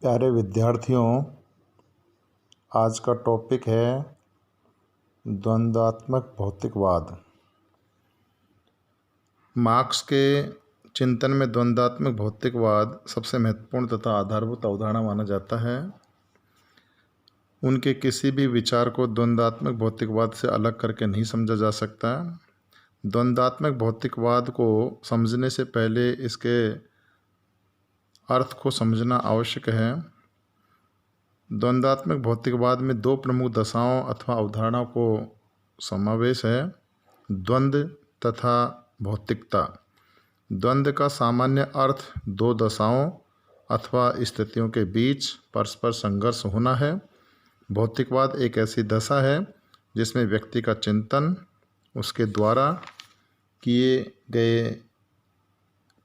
प्यारे विद्यार्थियों, आज का टॉपिक है द्वंद्वात्मक भौतिकवाद। मार्क्स के चिंतन में द्वंद्वात्मक भौतिकवाद सबसे महत्वपूर्ण तथा आधारभूत अवधारणा माना जाता है। उनके किसी भी विचार को द्वंद्वात्मक भौतिकवाद से अलग करके नहीं समझा जा सकता। द्वंद्वात्मक भौतिकवाद को समझने से पहले इसके अर्थ को समझना आवश्यक है। द्वंद्वात्मक भौतिकवाद में दो प्रमुख दशाओं अथवा अवधारणाओं को समावेश है, द्वंद्व तथा भौतिकता। द्वंद्व का सामान्य अर्थ दो दशाओं अथवा स्थितियों के बीच परस्पर संघर्ष होना है। भौतिकवाद एक ऐसी दशा है जिसमें व्यक्ति का चिंतन, उसके द्वारा किए गए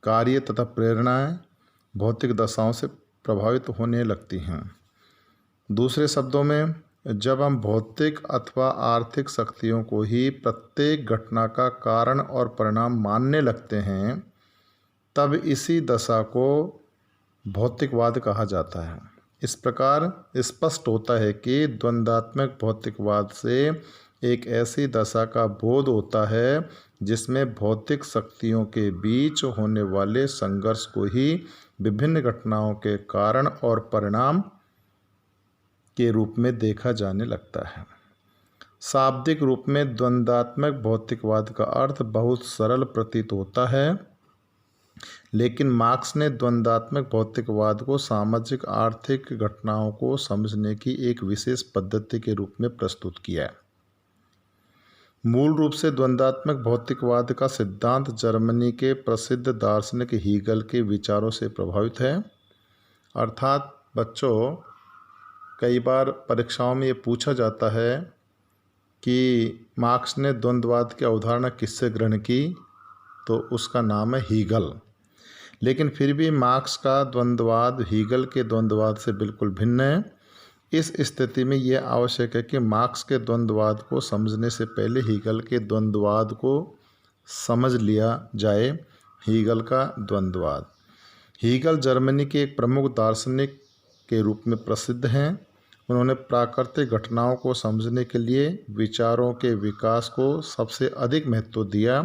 कार्य तथा प्रेरणाएं भौतिक दशाओं से प्रभावित होने लगती हैं। दूसरे शब्दों में, जब हम भौतिक अथवा आर्थिक शक्तियों को ही प्रत्येक घटना का कारण और परिणाम मानने लगते हैं, तब इसी दशा को भौतिकवाद कहा जाता है। इस प्रकार स्पष्ट होता है कि द्वंद्वात्मक भौतिकवाद से एक ऐसी दशा का बोध होता है जिसमें भौतिक शक्तियों के बीच होने वाले संघर्ष को ही विभिन्न घटनाओं के कारण और परिणाम के रूप में देखा जाने लगता है। शाब्दिक रूप में द्वंद्वात्मक भौतिकवाद का अर्थ बहुत सरल प्रतीत होता है, लेकिन मार्क्स ने द्वंद्वात्मक भौतिकवाद को सामाजिक आर्थिक घटनाओं को समझने की एक विशेष पद्धति के रूप में प्रस्तुत किया है। मूल रूप से द्वंद्वात्मक भौतिकवाद का सिद्धांत जर्मनी के प्रसिद्ध दार्शनिक हीगल के विचारों से प्रभावित है। अर्थात बच्चों, कई बार परीक्षाओं में ये पूछा जाता है कि मार्क्स ने द्वंद्ववाद की अवधारणा किससे ग्रहण की, तो उसका नाम है हीगल। लेकिन फिर भी मार्क्स का द्वंद्ववाद हीगल के द्वंद्ववाद से बिल्कुल भिन्न है। इस स्थिति में यह आवश्यक है कि मार्क्स के द्वंद्ववाद को समझने से पहले हीगल के द्वंद्ववाद को समझ लिया जाए। हीगल का द्वंद्ववाद। हीगल जर्मनी के एक प्रमुख दार्शनिक के रूप में प्रसिद्ध हैं। उन्होंने प्राकृतिक घटनाओं को समझने के लिए विचारों के विकास को सबसे अधिक महत्व दिया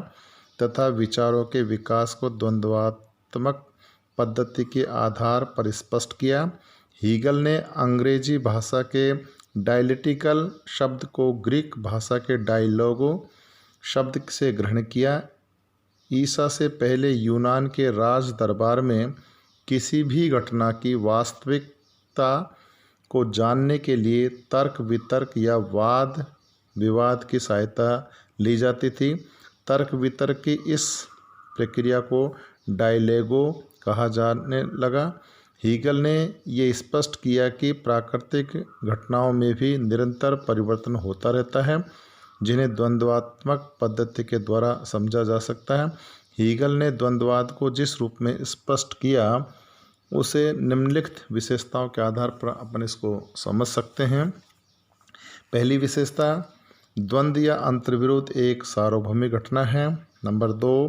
तथा विचारों के विकास को द्वंद्वात्मक पद्धति के आधार पर स्पष्ट किया। हीगल ने अंग्रेजी भाषा के डायलेक्टिकल शब्द को ग्रीक भाषा के डायलॉगो शब्द से ग्रहण किया। ईसा से पहले यूनान के राज दरबार में किसी भी घटना की वास्तविकता को जानने के लिए तर्क वितर्क या वाद विवाद की सहायता ली जाती थी। तर्क वितर्क की इस प्रक्रिया को डायलॉगो कहा जाने लगा। हीगल ने ये स्पष्ट किया कि प्राकृतिक घटनाओं में भी निरंतर परिवर्तन होता रहता है, जिन्हें द्वंद्वात्मक पद्धति के द्वारा समझा जा सकता है। हीगल ने द्वंद्ववाद को जिस रूप में स्पष्ट किया, उसे निम्नलिखित विशेषताओं के आधार पर अपन इसको समझ सकते हैं। पहली विशेषता, द्वंद्व या अंतर्विरोध एक सार्वभौमिक घटना है। नंबर 2,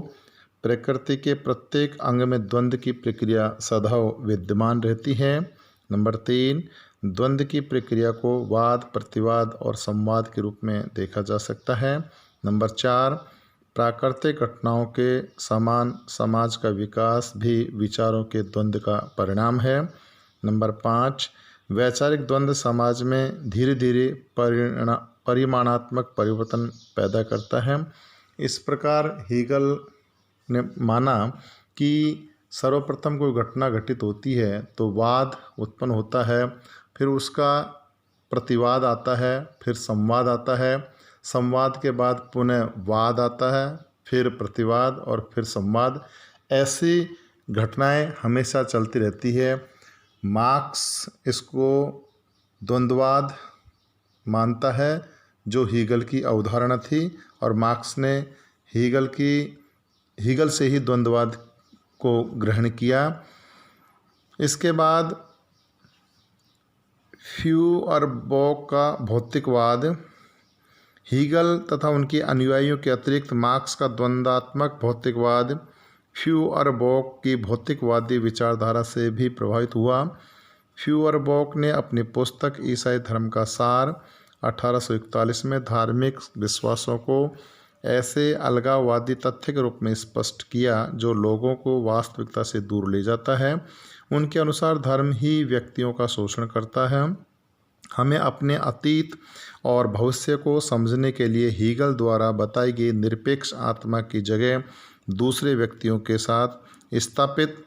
प्रकृति के प्रत्येक अंग में द्वंद्व की प्रक्रिया सदैव विद्यमान रहती है। नंबर 3, द्वंद्व की प्रक्रिया को वाद, प्रतिवाद और संवाद के रूप में देखा जा सकता है। नंबर 4, प्राकृतिक घटनाओं के समान समाज का विकास भी विचारों के द्वंद्व का परिणाम है। नंबर 5, वैचारिक द्वंद्व समाज में धीरे धीरे परिमाणात्मक परिवर्तन पैदा करता है। इस प्रकार हीगल ने माना कि सर्वप्रथम कोई घटना घटित होती है तो वाद उत्पन्न होता है, फिर उसका प्रतिवाद आता है, फिर संवाद आता है, संवाद के बाद पुनः वाद आता है, फिर प्रतिवाद और फिर संवाद। ऐसी घटनाएं हमेशा चलती रहती है। मार्क्स इसको द्वंद्ववाद मानता है, जो हीगल की अवधारणा थी, और मार्क्स ने हीगल से ही द्वंद्ववाद को ग्रहण किया। इसके बाद फ्यूअरबॉक का भौतिकवाद। हीगल तथा उनके अनुयायियों के अतिरिक्त मार्क्स का द्वंद्वात्मक भौतिकवाद फ्यूअरबॉक की भौतिकवादी विचारधारा से भी प्रभावित हुआ। फ्यूअरबॉक ने अपनी पुस्तक ईसाई धर्म का सार 1841 में धार्मिक विश्वासों को ऐसे अलगाववादी तथ्य के रूप में स्पष्ट किया जो लोगों को वास्तविकता से दूर ले जाता है। उनके अनुसार धर्म ही व्यक्तियों का शोषण करता है। हमें अपने अतीत और भविष्य को समझने के लिए हीगल द्वारा बताई गई निरपेक्ष आत्मा की जगह दूसरे व्यक्तियों के साथ स्थापित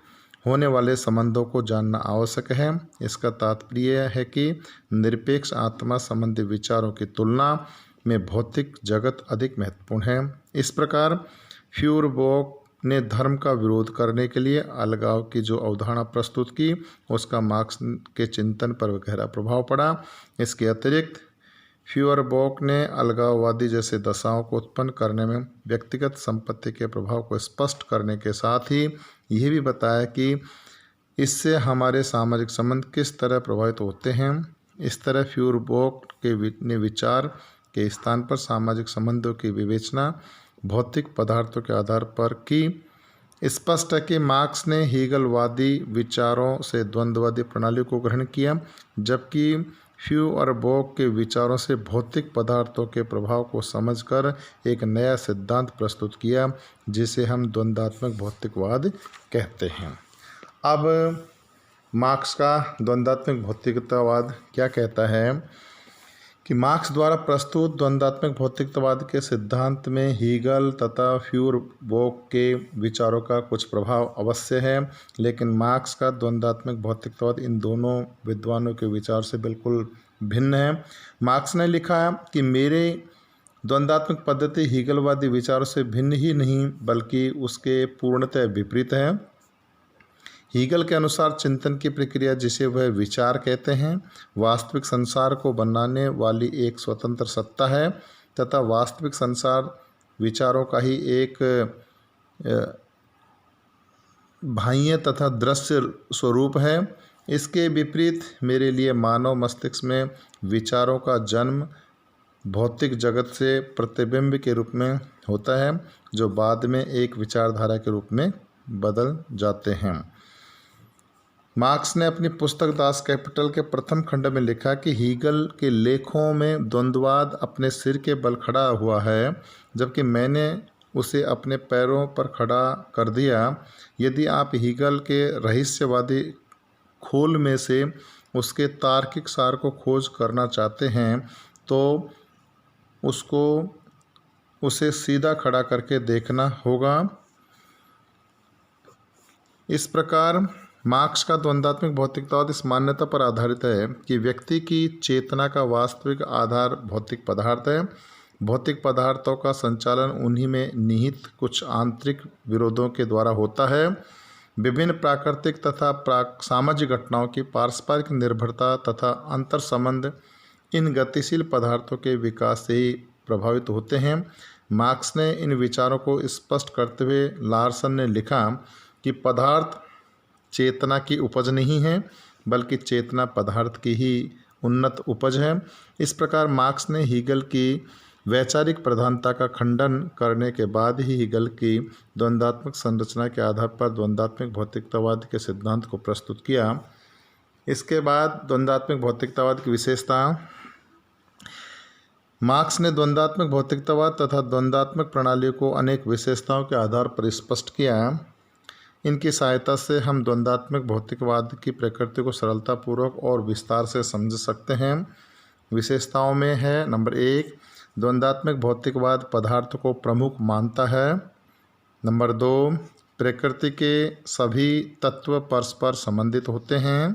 होने वाले संबंधों को जानना आवश्यक है। इसका तात्पर्य है कि निरपेक्ष आत्मा संबंधी विचारों की तुलना में भौतिक जगत अधिक महत्वपूर्ण है। इस प्रकार फ्यूरबॉक ने धर्म का विरोध करने के लिए अलगाव की जो अवधारणा प्रस्तुत की उसका मार्क्स के चिंतन पर गहरा प्रभाव पड़ा। इसके अतिरिक्त फ्यूअरबॉक ने अलगाववादी जैसे दशाओं को उत्पन्न करने में व्यक्तिगत संपत्ति के प्रभाव को स्पष्ट करने के साथ ही यह भी बताया कि इससे हमारे सामाजिक संबंध किस तरह प्रभावित होते हैं। इस तरह फ्यूअरबॉक ने विचार के स्थान पर सामाजिक संबंधों की विवेचना भौतिक पदार्थों के आधार पर की। स्पष्ट है कि मार्क्स ने हीगलवादी विचारों से द्वंद्ववादी प्रणाली को ग्रहण किया, जबकि फ्यूअरबॉक के विचारों से भौतिक पदार्थों के प्रभाव को समझकर एक नया सिद्धांत प्रस्तुत किया जिसे हम द्वंद्वात्मक भौतिकवाद कहते हैं। अब मार्क्स का द्वंद्वात्मक भौतिकतावाद क्या कहता है कि मार्क्स द्वारा प्रस्तुत द्वंद्वात्मक भौतिकतावाद के सिद्धांत में हीगल तथा फ्यूअरबॉक के विचारों का कुछ प्रभाव अवश्य है, लेकिन मार्क्स का द्वंद्वात्मक भौतिकतावाद इन दोनों विद्वानों के विचार से बिल्कुल भिन्न है। मार्क्स ने लिखा कि मेरे द्वंद्वात्मक पद्धति हीगलवादी विचारों से भिन्न ही नहीं बल्कि उसके पूर्णतः विपरीत है। हीगल के अनुसार चिंतन की प्रक्रिया जिसे वह विचार कहते हैं वास्तविक संसार को बनाने वाली एक स्वतंत्र सत्ता है तथा वास्तविक संसार विचारों का ही एक बाह्य तथा दृश्य स्वरूप है। इसके विपरीत मेरे लिए मानव मस्तिष्क में विचारों का जन्म भौतिक जगत से प्रतिबिंब के रूप में होता है जो बाद में एक विचारधारा के रूप में बदल जाते हैं। मार्क्स ने अपनी पुस्तक दास कैपिटल के प्रथम खंड में लिखा कि हीगल के लेखों में द्वंद्ववाद अपने सिर के बल खड़ा हुआ है, जबकि मैंने उसे अपने पैरों पर खड़ा कर दिया। यदि आप हीगल के रहस्यवादी खोल में से उसके तार्किक सार को खोज करना चाहते हैं तो उसे सीधा खड़ा करके देखना होगा। इस प्रकार मार्क्स का द्वंद्वात्मक भौतिकतावाद इस मान्यता पर आधारित है कि व्यक्ति की चेतना का वास्तविक आधार भौतिक पदार्थ है। भौतिक पदार्थों का संचालन उन्हीं में निहित कुछ आंतरिक विरोधों के द्वारा होता है। विभिन्न प्राकृतिक तथा सामाजिक घटनाओं की पारस्परिक निर्भरता तथा अंतर संबंध इन गतिशील पदार्थों के विकास से ही प्रभावित होते हैं। मार्क्स ने इन विचारों को स्पष्ट करते हुए लार्सन ने लिखा कि पदार्थ चेतना की उपज नहीं है बल्कि चेतना पदार्थ की ही उन्नत उपज है। इस प्रकार मार्क्स ने हीगल की वैचारिक प्रधानता का खंडन करने के बाद ही हीगल की द्वंद्वात्मक संरचना के आधार पर द्वंद्वात्मक भौतिकतावाद के सिद्धांत को प्रस्तुत किया। इसके बाद द्वंद्वात्मक भौतिकतावाद की विशेषता। मार्क्स ने द्वंद्वात्मक भौतिकतावाद तथा द्वंद्वात्मक प्रणालियों को अनेक विशेषताओं के आधार पर स्पष्ट किया। इनकी सहायता से हम द्वंद्वात्मक भौतिकवाद की प्रकृति को सरलतापूर्वक और विस्तार से समझ सकते हैं। विशेषताओं में है नंबर 1, द्वंद्वात्मक भौतिकवाद पदार्थ को प्रमुख मानता है। नंबर 2, प्रकृति के सभी तत्व परस्पर संबंधित होते हैं।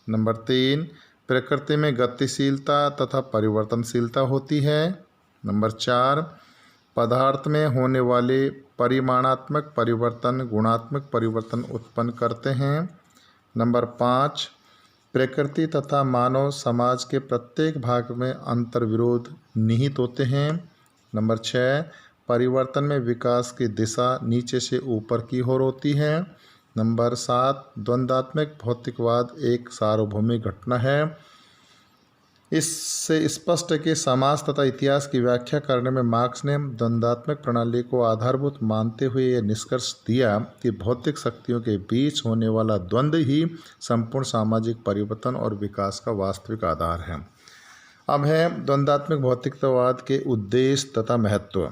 नंबर 3, प्रकृति में गतिशीलता तथा परिवर्तनशीलता होती है। नंबर 4, पदार्थ में होने वाले परिमाणात्मक परिवर्तन गुणात्मक परिवर्तन उत्पन्न करते हैं। नंबर 5, प्रकृति तथा मानव समाज के प्रत्येक भाग में अंतर्विरोध निहित होते हैं। नंबर 6, परिवर्तन में विकास की दिशा नीचे से ऊपर की ओर होती है। नंबर 7, द्वंद्वात्मक भौतिकवाद एक सार्वभौमिक घटना है। इससे स्पष्ट है कि समाज तथा इतिहास की व्याख्या करने में मार्क्स ने द्वंद्वात्मक प्रणाली को आधारभूत मानते हुए यह निष्कर्ष दिया कि भौतिक शक्तियों के बीच होने वाला द्वंद्व ही संपूर्ण सामाजिक परिवर्तन और विकास का वास्तविक आधार है। अब है द्वंद्वात्मक भौतिकतावाद के उद्देश्य तथा महत्व।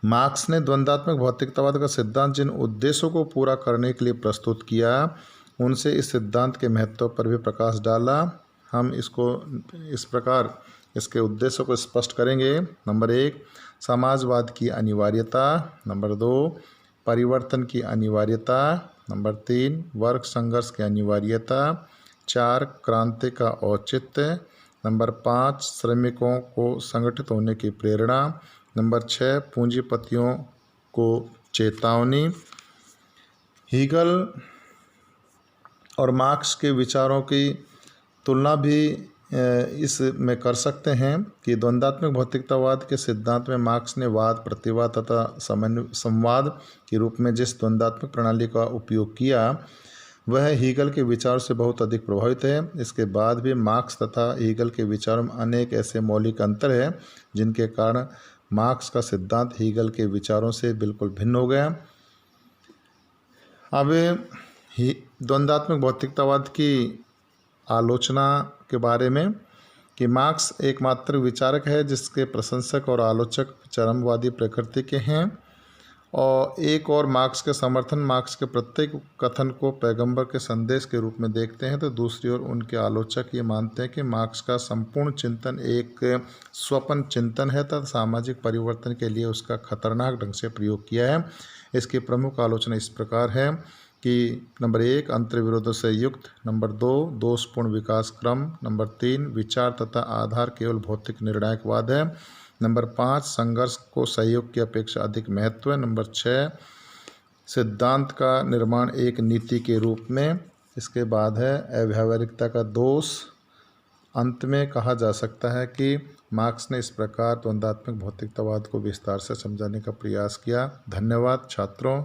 मार्क्स ने द्वंद्वात्मक भौतिकतावाद का सिद्धांत जिन उद्देश्यों को पूरा करने के लिए प्रस्तुत किया, उनसे इस सिद्धांत के महत्व पर भी प्रकाश डाला। हम इसको इस प्रकार इसके उद्देश्यों को स्पष्ट करेंगे। नंबर 1, समाजवाद की अनिवार्यता। नंबर 2, परिवर्तन की अनिवार्यता। नंबर 3, वर्ग संघर्ष की अनिवार्यता। 4, क्रांति का औचित्य। नंबर 5, श्रमिकों को संगठित होने की प्रेरणा। नंबर 6, पूंजीपतियों को चेतावनी। हीगल और मार्क्स के विचारों की तुलना भी इसमें कर सकते हैं कि द्वंद्वात्मक भौतिकतावाद के सिद्धांत में मार्क्स ने वाद, प्रतिवाद तथा संवाद के रूप में जिस द्वंद्वात्मक प्रणाली का उपयोग किया वह हीगल के विचार से बहुत अधिक प्रभावित है। इसके बाद भी मार्क्स तथा हीगल के विचारों में अनेक ऐसे मौलिक अंतर हैं जिनके कारण मार्क्स का सिद्धांत हीगल के विचारों से बिल्कुल भिन्न हो गया। अब द्वंद्वात्मक भौतिकतावाद की आलोचना के बारे में कि मार्क्स एकमात्र विचारक है जिसके प्रशंसक और आलोचक चरमवादी प्रकृति के हैं, और एक और मार्क्स के समर्थन मार्क्स के प्रत्येक कथन को पैगंबर के संदेश के रूप में देखते हैं, तो दूसरी ओर उनके आलोचक ये मानते हैं कि मार्क्स का संपूर्ण चिंतन एक स्वप्न चिंतन है तथा सामाजिक परिवर्तन के लिए उसका खतरनाक ढंग से प्रयोग किया है। इसकी प्रमुख आलोचना इस प्रकार है कि नंबर 1, अंतर्विरोधों से युक्त। नंबर 2, दोषपूर्ण विकास क्रम। नंबर 3, विचार तथा आधार केवल भौतिक निर्णायकवाद है। नंबर 5, संघर्ष को सहयोग की अपेक्षा अधिक महत्व है। नंबर 6, सिद्धांत का निर्माण एक नीति के रूप में। इसके बाद है अव्यावहारिकता का दोष। अंत में कहा जा सकता है कि मार्क्स ने इस प्रकार द्वंद्वात्मक भौतिकतावाद को विस्तार से समझाने का प्रयास किया। धन्यवाद छात्रों।